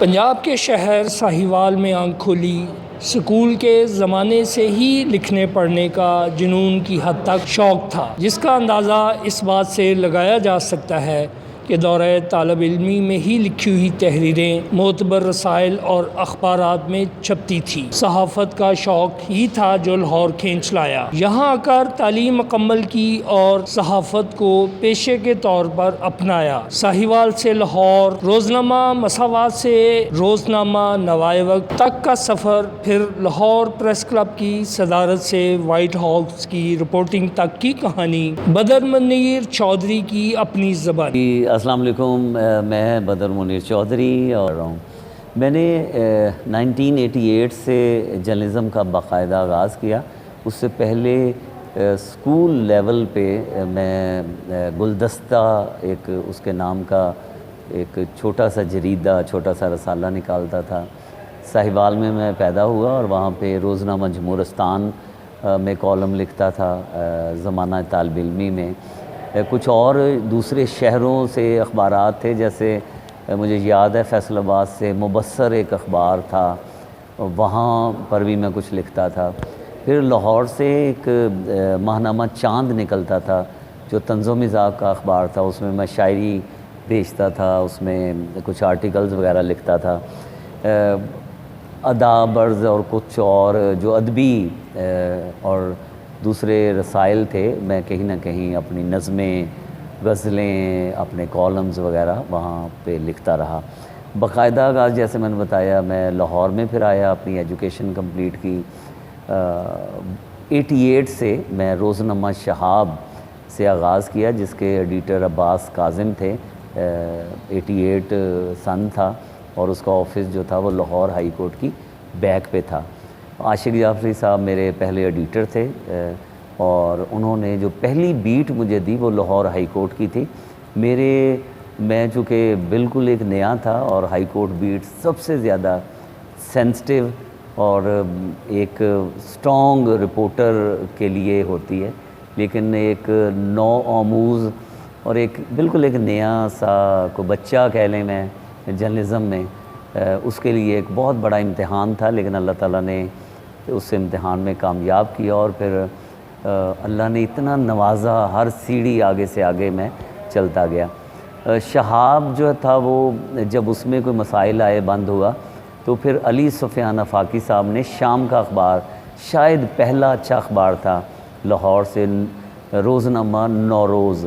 پنجاب کے شہر ساہیوال میں آنکھ کھولی، اسکول کے زمانے سے ہی لکھنے پڑھنے کا جنون کی حد تک شوق تھا، جس کا اندازہ اس بات سے لگایا جا سکتا ہے کہ دورہ طالب علمی میں ہی لکھی ہوئی تحریریں معتبر رسائل اور اخبارات میں چھپتی تھی۔ صحافت کا شوق ہی تھا جو لاہور کھینچ لایا۔ یہاں آ کر تعلیم مکمل کی اور صحافت کو پیشے کے طور پر اپنایا۔ ساہیوال سے لاہور، روزنامہ مساوات سے روزنامہ نوائے وقت تک کا سفر، پھر لاہور پریس کلب کی صدارت سے وائٹ ہاؤس کی رپورٹنگ تک کی کہانی بدر منیر چودھری کی اپنی زبانی۔ السلام علیکم، میں بدر منیر چودھری اور میں نے 1988 سے جرنلزم کا باقاعدہ آغاز کیا۔ اس سے پہلے اسکول لیول پہ میں گلدستہ ایک اس کے نام کا ایک چھوٹا سا جریدہ، چھوٹا سا رسالہ نکالتا تھا۔ ساہیوال میں میں پیدا ہوا اور وہاں پہ روزنامہ جمہورستان میں کالم لکھتا تھا، زمانہ طالب علمی میں۔ کچھ اور دوسرے شہروں سے اخبارات تھے، جیسے مجھے یاد ہے فیصل آباد سے مبصر ایک اخبار تھا، وہاں پر بھی میں کچھ لکھتا تھا۔ پھر لاہور سے ایک ماہنامہ چاند نکلتا تھا جو طنز و مزاح کا اخبار تھا، اس میں میں شاعری بیچتا تھا، اس میں کچھ آرٹیکلز وغیرہ لکھتا تھا۔ ادا برز اور کچھ اور جو ادبی اور دوسرے رسائل تھے، میں کہیں نہ کہیں اپنی نظمیں، غزلیں، اپنے کالمز وغیرہ وہاں پہ لکھتا رہا۔ باقاعدہ آغاز جیسے میں نے بتایا، میں لاہور میں پھر آیا، اپنی ایجوکیشن کمپلیٹ کی۔ 88 سے میں روزنامہ شہاب سے آغاز کیا، جس کے ایڈیٹر عباس کاظم تھے۔ 88 سن تھا اور اس کا آفس جو تھا وہ لاہور ہائی کورٹ کی بیک پہ تھا۔ عاشق جعفری صاحب میرے پہلے ایڈیٹر تھے اور انہوں نے جو پہلی بیٹ مجھے دی وہ لاہور ہائی کورٹ کی تھی۔ میں چونکہ بالکل ایک نیا تھا اور ہائی کورٹ بیٹ سب سے زیادہ سینسٹیو اور ایک سٹرونگ رپورٹر کے لیے ہوتی ہے، لیکن ایک نو آموز اور ایک بالکل ایک نیا سا کو بچہ کہہ لیں میں جرنلزم میں، اس کے لیے ایک بہت بڑا امتحان تھا، لیکن اللہ تعالیٰ نے اس امتحان میں کامیاب کیا اور پھر اللہ نے اتنا نوازا، ہر سیڑھی آگے سے آگے میں چلتا گیا۔ شہاب جو تھا وہ جب اس میں کوئی مسائل آئے، بند ہوا، تو پھر علی سفیان آفاقی صاحب نے شام کا اخبار، شاید پہلا اچھا اخبار تھا لاہور سے، روزنامہ نوروز،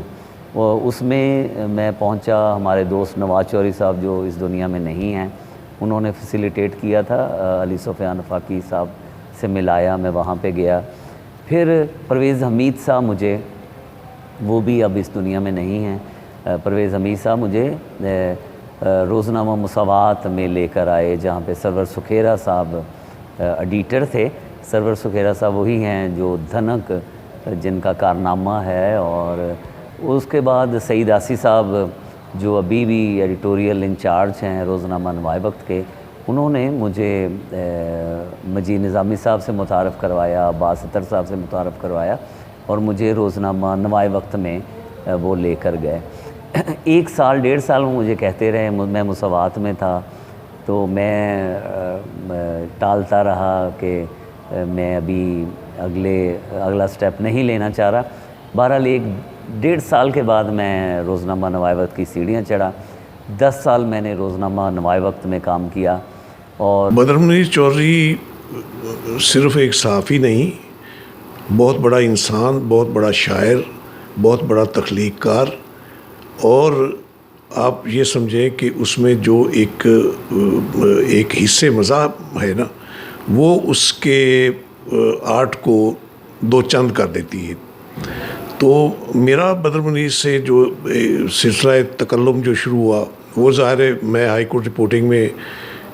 اس میں پہنچا۔ ہمارے دوست نواز چوہدری صاحب جو اس دنیا میں نہیں ہیں، انہوں نے فیسیلیٹیٹ کیا تھا، علی سفیان آفاقی صاحب سے ملایا، میں وہاں پہ گیا۔ پھر پرویز حمید صاحب مجھے، وہ بھی اب اس دنیا میں نہیں ہیں، پرویز حمید صاحب مجھے روزنامہ مساوات میں لے کر آئے، جہاں پہ سرور سکھیرا صاحب ایڈیٹر تھے۔ سرور سکھیرا صاحب وہی ہیں جو دھنک جن کا کارنامہ ہے، اور اس کے بعد سعید آسی صاحب جو ابھی بھی ایڈیٹوریل انچارج ہیں روزنامہ نوائے وقت کے، انہوں نے مجھے مجید نظامی صاحب سے متعارف کروایا، عباس اطہر صاحب سے متعارف کروایا اور مجھے روزنامہ نوائے وقت میں وہ لے کر گئے۔ 1 سال 1.5 سال وہ مجھے کہتے رہے، میں مساوات میں تھا، تو میں ٹالتا رہا کہ میں ابھی اگلا سٹیپ نہیں لینا چاہ رہا۔ بہرحال 1.5 سال کے بعد میں روزنامہ نوائے وقت کی سیڑھیاں چڑھا۔ 10 سال میں نے روزنامہ نوائے وقت میں کام کیا۔ اور بدر منیر چودھری صرف ایک صحافی نہیں، بہت بڑا انسان، بہت بڑا شاعر، بہت بڑا تخلیق کار، اور آپ یہ سمجھیں کہ اس میں جو ایک حصے مزاح ہے نا، وہ اس کے آرٹ کو دو چند کر دیتی ہے۔ تو میرا بدر منیر سے جو سلسلہ تکلم جو شروع ہوا، وہ ظاہر ہے میں ہائی کورٹ رپورٹنگ میں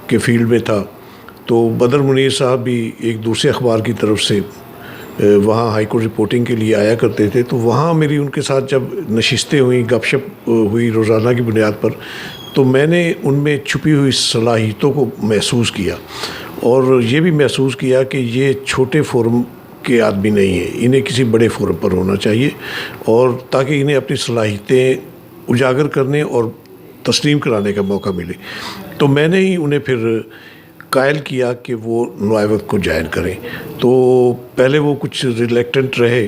کے فیلڈ میں تھا، تو بدر منیر صاحب بھی ایک دوسرے اخبار کی طرف سے وہاں ہائی کورٹ رپورٹنگ کے لیے آیا کرتے تھے، تو وہاں میری ان کے ساتھ جب نشستیں ہوئیں، گپ شپ ہوئی روزانہ کی بنیاد پر، تو میں نے ان میں چھپی ہوئی صلاحیتوں کو محسوس کیا، اور یہ بھی محسوس کیا کہ یہ چھوٹے فورم کے آدمی نہیں ہیں، انہیں کسی بڑے فورم پر ہونا چاہیے، اور تاکہ انہیں اپنی صلاحیتیں اجاگر کرنے اور تسلیم کرانے کا موقع ملے۔ تو میں نے ہی انہیں پھر قائل کیا کہ وہ نوائے وقت کو جوائن کریں. تو پہلے وہ کچھ ریلیکٹنٹ رہے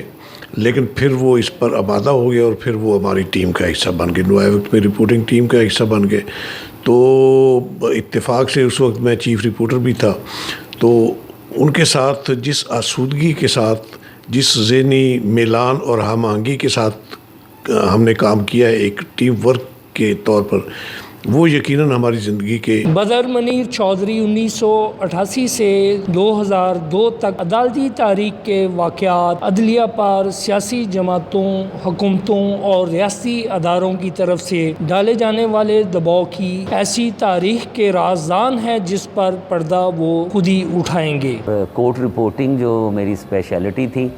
لیکن پھر وہ اس پر آمادہ ہو گئے اور پھر وہ ہماری ٹیم کا حصہ بن گئے, نوائے وقت میں رپورٹنگ ٹیم کا حصہ بن گئے. تو اتفاق سے اس وقت میں چیف رپورٹر بھی تھا, تو ان کے ساتھ جس آسودگی کے ساتھ, جس ذہنی میلان اور ہم آہنگی کے ساتھ ہم نے کام کیا ہے ایک ٹیم ورک کے طور پر, وہ یقیناً ہماری زندگی کے. بدر منیر چودھری 1988 سے 2002 تک عدالتی تاریخ کے واقعات, عدلیہ پر سیاسی جماعتوں, حکومتوں اور ریاستی اداروں کی طرف سے ڈالے جانے والے دباؤ کی ایسی تاریخ کے رازدان ہے جس پر پردہ وہ خود ہی اٹھائیں گے. کورٹ رپورٹنگ جو میری اسپیشلٹی تھی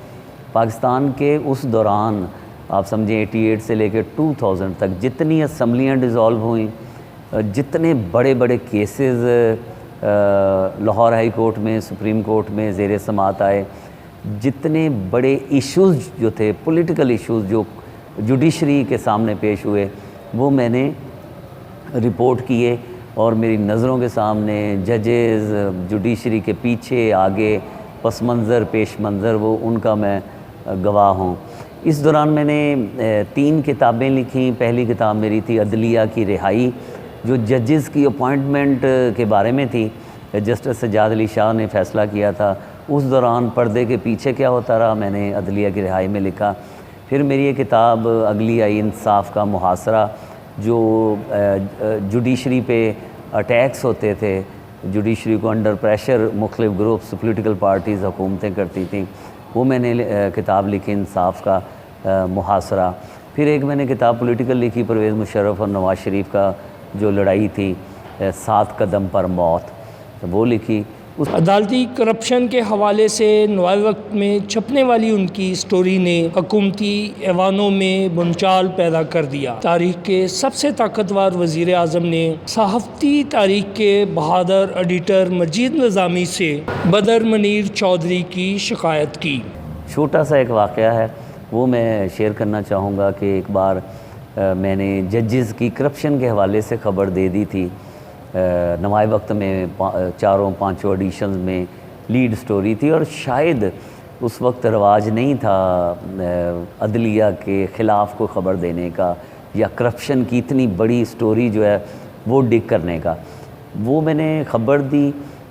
پاکستان کے اس دوران, آپ سمجھیں 88 سے لے کے 2000 تک جتنی اسمبلیاں ڈیزالو ہوئیں, جتنے بڑے بڑے کیسز لاہور ہائی کورٹ میں, سپریم کورٹ میں زیر سماعت آئے, جتنے بڑے ایشوز جو تھے, پولیٹیکل ایشوز جو جوڈیشری کے سامنے پیش ہوئے, وہ میں نے رپورٹ کیے اور میری نظروں کے سامنے ججز, جوڈیشری کے پیچھے آگے, پس منظر پیش منظر, وہ ان کا میں گواہ ہوں. اس دوران میں نے 3 کتابیں لکھیں. پہلی کتاب میری تھی عدلیہ کی رہائی, جو ججز کی اپوائنٹمنٹ کے بارے میں تھی. جسٹس سجاد علی شاہ نے فیصلہ کیا تھا, اس دوران پردے کے پیچھے کیا ہوتا رہا, میں نے عدلیہ کی رہائی میں لکھا. پھر میری یہ کتاب اگلی آئی انصاف کا محاصرہ, جو جوڈیشری پہ اٹیکس ہوتے تھے, جوڈیشری کو انڈر پریشر مختلف گروپس, پولیٹیکل پارٹیز, حکومتیں کرتی تھیں, وہ میں نے کتاب لکھی انصاف کا محاصرہ. پھر ایک میں نے کتاب پولیٹیکل لکھی پرویز مشرف اور نواز شریف کا جو لڑائی تھی 7 قدم پر موت, وہ لکھی. عدالتی کرپشن کے حوالے سے نوائے وقت میں چھپنے والی ان کی سٹوری نے حکومتی ایوانوں میں بنچال پیدا کر دیا. تاریخ کے سب سے طاقتور وزیر اعظم نے صحافتی تاریخ کے بہادر ایڈیٹر مجید نظامی سے بدر منیر چودھری کی شکایت کی. چھوٹا سا ایک واقعہ ہے, وہ میں شیئر کرنا چاہوں گا کہ ایک بار میں نے ججز کی کرپشن کے حوالے سے خبر دے دی تھی. نوائے وقت میں 4-5 ایڈیشنز میں لیڈ سٹوری تھی, اور شاید اس وقت رواج نہیں تھا عدلیہ کے خلاف کوئی خبر دینے کا, یا کرپشن کی اتنی بڑی سٹوری جو ہے وہ ڈگ کرنے کا. وہ میں نے خبر دی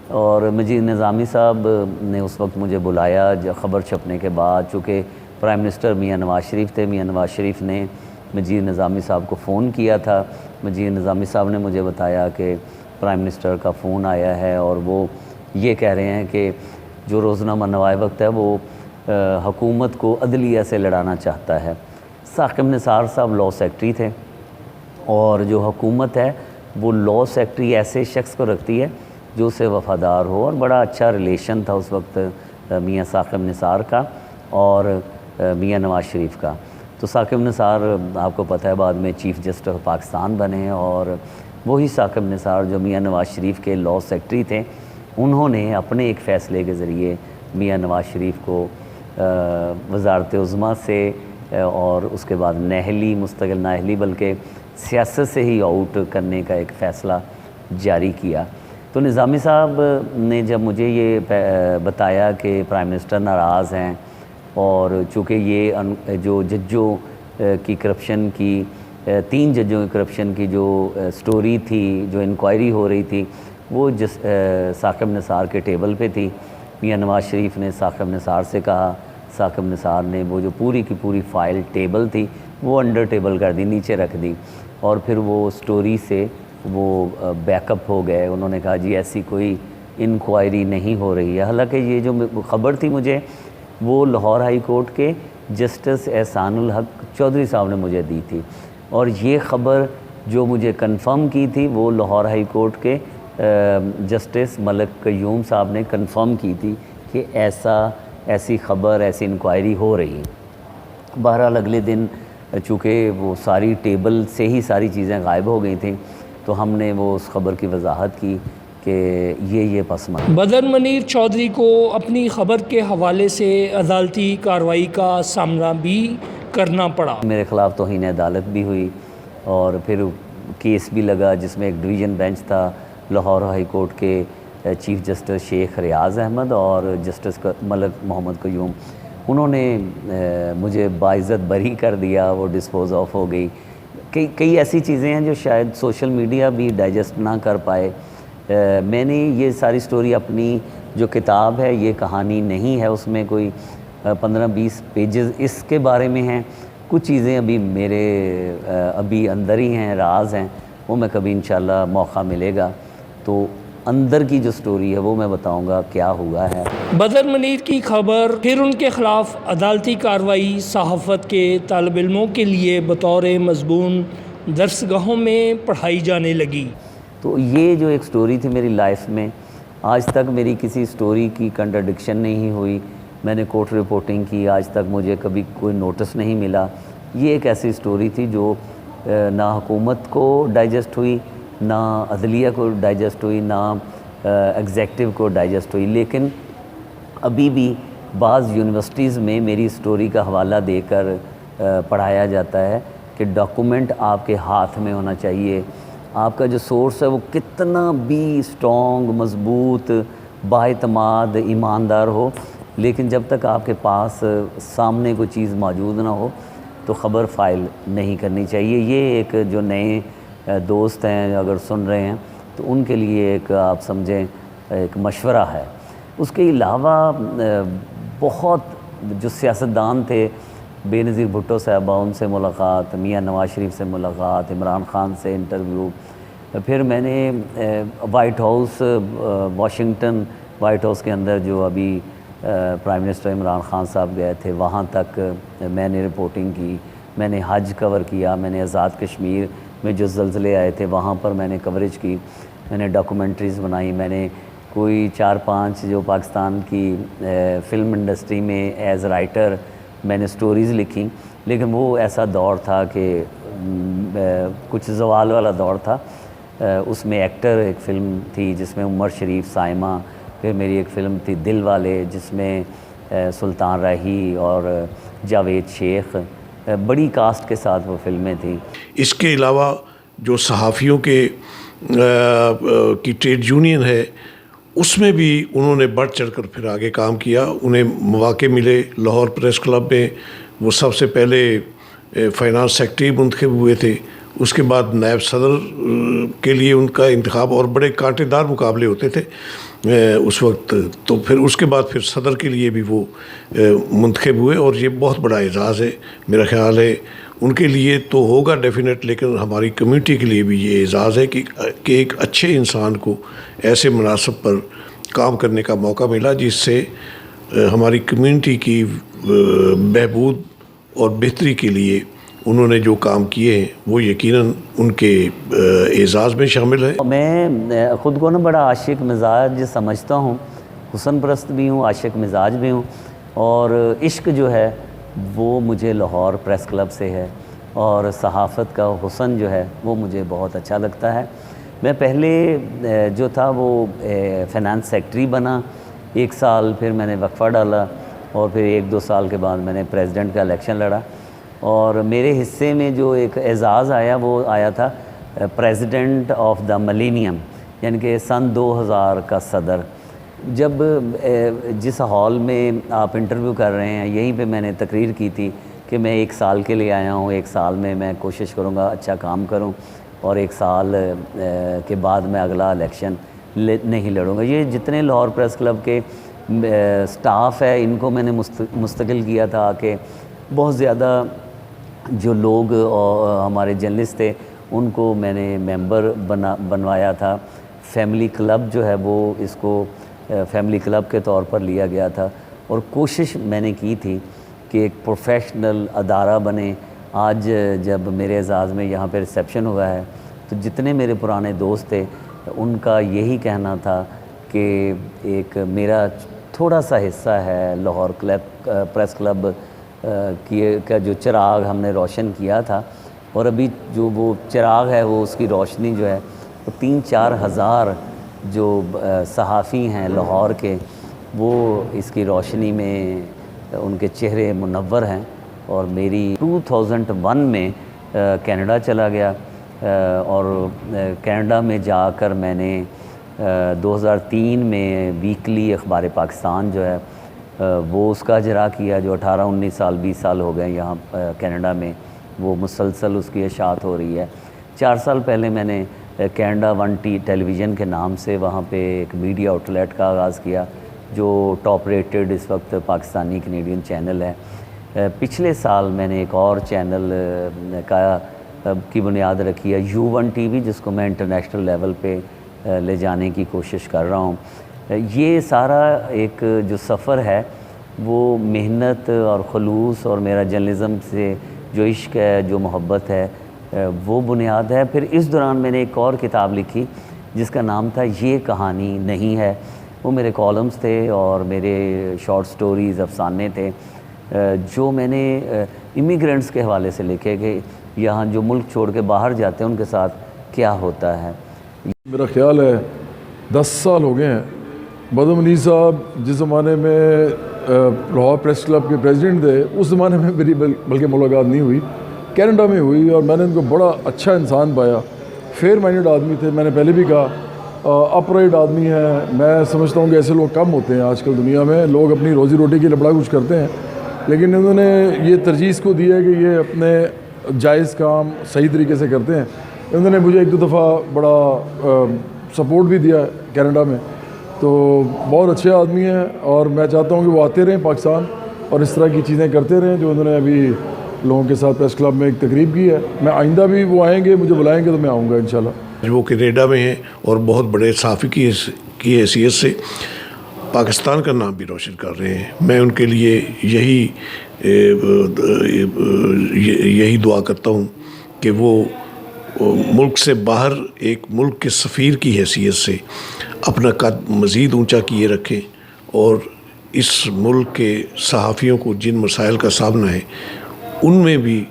اور مجید نظامی صاحب نے اس وقت مجھے بلایا خبر چھپنے کے بعد. چونکہ پرائم منسٹر میاں نواز شریف تھے, میاں نواز شریف نے مجید نظامی صاحب کو فون کیا تھا. مجید نظامی صاحب نے مجھے بتایا کہ پرائم منسٹر کا فون آیا ہے اور وہ یہ کہہ رہے ہیں کہ جو روزنامہ نوائے وقت ہے وہ حکومت کو عدلیہ سے لڑانا چاہتا ہے. ثاقب نثار صاحب لاء سیکرٹری تھے, اور جو حکومت ہے وہ لاء سیکرٹری ایسے شخص کو رکھتی ہے جو اسے وفادار ہو, اور بڑا اچھا ریلیشن تھا اس وقت میاں ثاقب نثار کا اور میاں نواز شریف کا. تو ثاقب نثار آپ کو پتہ ہے بعد میں چیف جسٹس آف پاکستان بنے, اور وہی ثاقب نثار جو میاں نواز شریف کے لاء سیکرٹری تھے, انہوں نے اپنے ایک فیصلے کے ذریعے میاں نواز شریف کو وزارت عظمیٰ سے اور اس کے بعد نااہلی, مستقل نااہلی بلکہ سیاست سے ہی آؤٹ کرنے کا ایک فیصلہ جاری کیا. تو نظامی صاحب نے جب مجھے یہ بتایا کہ پرائم منسٹر ناراض ہیں, اور چونکہ یہ جو ججوں کی کرپشن کی 3 ججوں کی کرپشن کی جو سٹوری تھی, جو انکوائری ہو رہی تھی, وہ ثاقب نثار کے ٹیبل پہ تھی. میاں نواز شریف نے ثاقب نثار سے کہا, ثاقب نثار نے وہ جو پوری کی پوری فائل ٹیبل تھی وہ انڈر ٹیبل کر دی, نیچے رکھ دی, اور پھر وہ سٹوری سے وہ بیک اپ ہو گئے. انہوں نے کہا جی ایسی کوئی انکوائری نہیں ہو رہی ہے. حالانکہ یہ جو خبر تھی مجھے وہ لاہور ہائی کورٹ کے جسٹس احسان الحق چودھری صاحب نے مجھے دی تھی, اور یہ خبر جو مجھے کنفرم کی تھی وہ لاہور ہائی کورٹ کے جسٹس ملک قیوم صاحب نے کنفرم کی تھی کہ ایسی خبر, ایسی انکوائری ہو رہی ہے. بہرحال اگلے دن چونکہ وہ ساری ٹیبل سے ہی ساری چیزیں غائب ہو گئی تھیں, تو ہم نے وہ اس خبر کی وضاحت کی کہ یہ پس منظر. بدر منیر چودھری کو اپنی خبر کے حوالے سے عدالتی کارروائی کا سامنا بھی کرنا پڑا. میرے خلاف توہین عدالت بھی ہوئی, اور پھر کیس بھی لگا جس میں ایک ڈویژن بینچ تھا لاہور ہائی کورٹ کے چیف جسٹس شیخ ریاض احمد اور جسٹس ملک محمد قیوم، انہوں نے مجھے باعزت بری کر دیا، وہ ڈسپوز آف ہو گئی۔ کئی ایسی چیزیں ہیں جو شاید سوشل میڈیا بھی ڈائجسٹ نہ کر پائے۔ میں نے یہ ساری سٹوری اپنی جو کتاب ہے، یہ کہانی نہیں ہے، اس میں کوئی 15-20 پیجز اس کے بارے میں ہیں۔ کچھ چیزیں ابھی میرے ابھی اندر ہی ہیں، راز ہیں، وہ میں کبھی انشاءاللہ موقع ملے گا تو اندر کی جو سٹوری ہے وہ میں بتاؤں گا کیا ہوا ہے۔ بدر منیر کی خبر، پھر ان کے خلاف عدالتی کارروائی صحافت کے طالب علموں کے لیے بطور مضمون درسگاہوں میں پڑھائی جانے لگی۔ تو یہ جو ایک سٹوری تھی میری لائف میں، آج تک میری کسی سٹوری کی کنٹرڈکشن نہیں ہوئی۔ میں نے کورٹ رپورٹنگ کی، آج تک مجھے کبھی کوئی نوٹس نہیں ملا۔ یہ ایک ایسی سٹوری تھی جو نہ حکومت کو ڈائجسٹ ہوئی، نہ عدلیہ کو ڈائجسٹ ہوئی، نہ ایگزیکٹو کو ڈائجسٹ ہوئی، لیکن ابھی بھی بعض یونیورسٹیز میں میری سٹوری کا حوالہ دے کر پڑھایا جاتا ہے کہ ڈاکومنٹ آپ کے ہاتھ میں ہونا چاہیے، آپ کا جو سورس ہے وہ کتنا بھی اسٹرانگ، مضبوط، بااعتماد، ایماندار ہو، لیکن جب تک آپ کے پاس سامنے کوئی چیز موجود نہ ہو تو خبر فائل نہیں کرنی چاہیے۔ یہ ایک جو نئے دوست ہیں اگر سن رہے ہیں تو ان کے لیے ایک آپ سمجھیں ایک مشورہ ہے۔ اس کے علاوہ بہت جو سیاستدان تھے، بے نظیر بھٹو صاحبہ، ان سے ملاقات، میاں نواز شریف سے ملاقات، عمران خان سے انٹرویو، پھر میں نے white house, Washington white house کے اندر جو ابھی پرائم منسٹر عمران خان صاحب گئے تھے وہاں تک میں نے رپورٹنگ کی، میں نے حج کور کیا، میں نے آزاد کشمیر میں جو زلزلے آئے تھے وہاں پر میں نے کوریج کی، میں نے ڈاکومنٹریز بنائی، میں نے کوئی 4-5 جو پاکستان کی فلم انڈسٹری میں ایز رائٹر میں نے سٹوریز لکھی، لیکن وہ ایسا دور تھا کہ کچھ زوال والا دور تھا۔ اس میں ایکٹر ایک فلم تھی جس میں عمر شریف، سائمہ، پھر میری ایک فلم تھی دل والے جس میں سلطان راہی اور جاوید شیخ، بڑی کاسٹ کے ساتھ وہ فلمیں تھیں۔ اس کے علاوہ جو صحافیوں کی ٹریڈ یونین ہے اس میں بھی انہوں نے بڑھ چڑھ کر پھر آگے کام کیا، انہیں مواقع ملے۔ لاہور پریس کلب میں وہ سب سے پہلے فائنانس سیکرٹری منتخب ہوئے تھے، اس کے بعد نائب صدر کے لیے ان کا انتخاب، اور بڑے کانٹے دار مقابلے ہوتے تھے اس وقت، تو پھر اس کے بعد پھر صدر کے لیے بھی وہ منتخب ہوئے، اور یہ بہت بڑا اعزاز ہے میرا خیال ہے ان کے لیے تو ہوگا ڈیفینیٹ، لیکن ہماری کمیونٹی کے لیے بھی یہ اعزاز ہے کہ ایک اچھے انسان کو ایسے مناصب پر کام کرنے کا موقع ملا جس سے ہماری کمیونٹی کی بہبود اور بہتری کے لیے انہوں نے جو کام کیے ہیں وہ یقیناً ان کے اعزاز میں شامل ہے۔ میں خود کو بڑا عاشق مزاج سمجھتا ہوں، حسن پرست بھی ہوں، عاشق مزاج بھی ہوں، اور عشق جو ہے وہ مجھے لاہور پریس کلب سے ہے، اور صحافت کا حسن جو ہے وہ مجھے بہت اچھا لگتا ہے۔ میں پہلے جو تھا وہ فائنانس سیکرٹری بنا 1 سال، پھر میں نے وقفہ ڈالا، اور پھر 1-2 سال کے بعد میں نے پریزیڈنٹ کا الیکشن لڑا، اور میرے حصے میں جو ایک اعزاز آیا وہ آیا تھا پریزیڈنٹ آف دا ملینیم، یعنی کہ سن 2000 کا صدر۔ جب جس ہال میں آپ انٹرویو کر رہے ہیں یہیں پہ میں نے تقریر کی تھی کہ میں 1 سال کے لیے آیا ہوں، 1 سال میں میں کوشش کروں گا اچھا کام کروں، اور 1 سال کے بعد میں اگلا الیکشن نہیں لڑوں گا۔ یہ جتنے لاہور پریس کلب کے سٹاف ہے ان کو میں نے مستقل کیا تھا کہ بہت زیادہ جو لوگ ہمارے جرنلسٹ تھے ان کو میں نے ممبر بنوایا تھا۔ فیملی کلب جو ہے وہ اس کو فیملی کلب کے طور پر لیا گیا تھا، اور کوشش میں نے کی تھی کہ ایک پروفیشنل ادارہ بنے۔ آج جب میرے اعزاز میں یہاں پہ ریسیپشن ہوا ہے تو جتنے میرے پرانے دوست تھے ان کا یہی کہنا تھا کہ ایک میرا تھوڑا سا حصہ ہے لاہور پریس کلب کا جو چراغ ہم نے روشن کیا تھا، اور ابھی جو وہ چراغ ہے وہ اس کی روشنی جو ہے وہ 3-4 ہزار جو صحافی ہیں لاہور کے، وہ اس کی روشنی میں ان کے چہرے منور ہیں۔ اور میری 2001 میں کینیڈا چلا گیا، اور کینیڈا میں جا کر میں نے 2003 میں ویکلی اخبار پاکستان جو ہے وہ اس کا اجرا کیا، جو 18-19 سال 20 سال ہو گئے یہاں کینیڈا میں وہ مسلسل اس کی اشاعت ہو رہی ہے۔ 4 سال پہلے میں نے کینیڈا 1 ٹیلی ویژن کے نام سے وہاں پہ ایک میڈیا آؤٹ لیٹ کا آغاز کیا، جو ٹاپ ریٹڈ اس وقت پاکستانی کینیڈین چینل ہے۔ پچھلے سال میں نے ایک اور چینل کی بنیاد رکھی ہے U1 TV، جس کو میں انٹرنیشنل لیول پہ لے جانے کی کوشش کر رہا ہوں۔ یہ سارا ایک جو سفر ہے وہ محنت اور خلوص اور میرا جرنلزم سے جو عشق ہے، جو محبت ہے، وہ بنیاد ہے۔ پھر اس دوران میں نے ایک اور کتاب لکھی جس کا نام تھا یہ کہانی نہیں ہے۔ وہ میرے کالمز تھے اور میرے شارٹ سٹوریز، افسانے تھے جو میں نے امیگرینٹس کے حوالے سے لکھے کہ یہاں جو ملک چھوڑ کے باہر جاتے ہیں ان کے ساتھ کیا ہوتا ہے۔ میرا خیال ہے 10 سال ہو گئے ہیں۔ بدم علی صاحب جس زمانے میں لاہور پریس کلب کے پریزیڈنٹ تھے، اس زمانے میں میری بلکہ ملاقات نہیں ہوئی، کینیڈا میں ہوئی، اور میں نے ان کو بڑا اچھا انسان پایا۔ فیئر مائنڈڈ آدمی تھے، میں نے پہلے بھی کہا، اپ رائٹ آدمی ہیں۔ میں سمجھتا ہوں کہ ایسے لوگ کم ہوتے ہیں آج کل دنیا میں۔ لوگ اپنی روزی روٹی کے لیے بڑا کچھ کرتے ہیں، لیکن انہوں نے یہ ترجیح اس کو دی ہے کہ یہ اپنے جائز کام صحیح طریقے سے کرتے ہیں۔ انہوں نے مجھے 1-2 دفعہ بڑا سپورٹ بھی دیا کینیڈا میں، تو بہت اچھے آدمی ہیں، اور میں چاہتا ہوں کہ وہ آتے رہیں پاکستان اور اس طرح کی چیزیں کرتے رہیں جو انہوں نے ابھی لوگوں کے ساتھ پریس کلب میں ایک تقریب کی ہے۔ میں آئندہ بھی وہ آئیں گے، مجھے بلائیں گے تو میں آؤں گا انشاءاللہ۔ وہ کینیڈا میں ہیں اور بہت بڑے صحافی کی حیثیت سے پاکستان کا نام بھی روشن کر رہے ہیں۔ میں ان کے لیے یہی دعا کرتا ہوں کہ وہ ملک سے باہر ایک ملک کے سفیر کی حیثیت سے اپنا قد مزید اونچا کیے رکھیں، اور اس ملک کے صحافیوں کو جن مسائل کا سامنا ہے ان میں بھی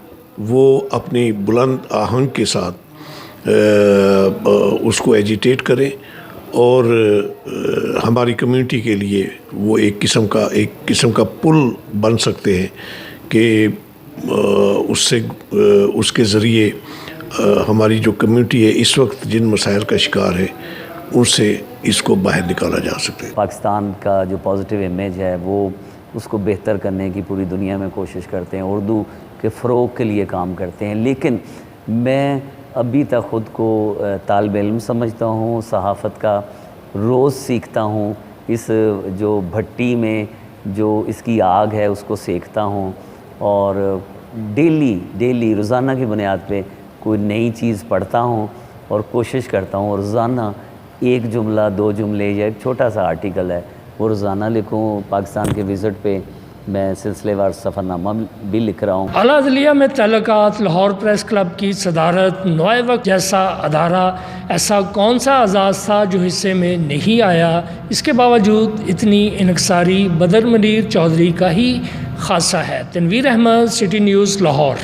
وہ اپنی بلند آہنگ کے ساتھ اس کو ایجیٹیٹ کریں، اور ہماری کمیونٹی کے لیے وہ ایک قسم کا پل بن سکتے ہیں کہ اس کے ذریعے ہماری جو کمیونٹی ہے اس وقت جن مسائل کا شکار ہے ان سے اس کو باہر نکالا جا سکتا ہے۔ پاکستان کا جو پازیٹیو امیج ہے وہ اس کو بہتر کرنے کی پوری دنیا میں کوشش کرتے ہیں، اردو کے فروغ کے لیے کام کرتے ہیں، لیکن میں ابھی تک خود کو طالب علم سمجھتا ہوں، صحافت کا روز سیکھتا ہوں، اس جو بھٹی میں جو اس کی آگ ہے اس کو سیکھتا ہوں، اور ڈیلی روزانہ کی بنیاد پہ کوئی نئی چیز پڑھتا ہوں اور کوشش کرتا ہوں، اور روزانہ 1 جملہ 2 جملے یا ایک چھوٹا سا آرٹیکل ہے وہ روزانہ لکھوں۔ پاکستان کے وزٹ پہ میں سلسلے وار سفر نامہ بھی لکھ رہا ہوں۔ اعلیٰ عدلیہ میں تعلقات، لاہور پریس کلب کی صدارت، نوائے وقت جیسا ادارہ، ایسا کون سا اعزاز تھا جو حصے میں نہیں آیا؟ اس کے باوجود اتنی انکساری بدر منیر چودھری کا ہی خاصہ ہے۔ Tanveer Ahmed, city news, Lahore.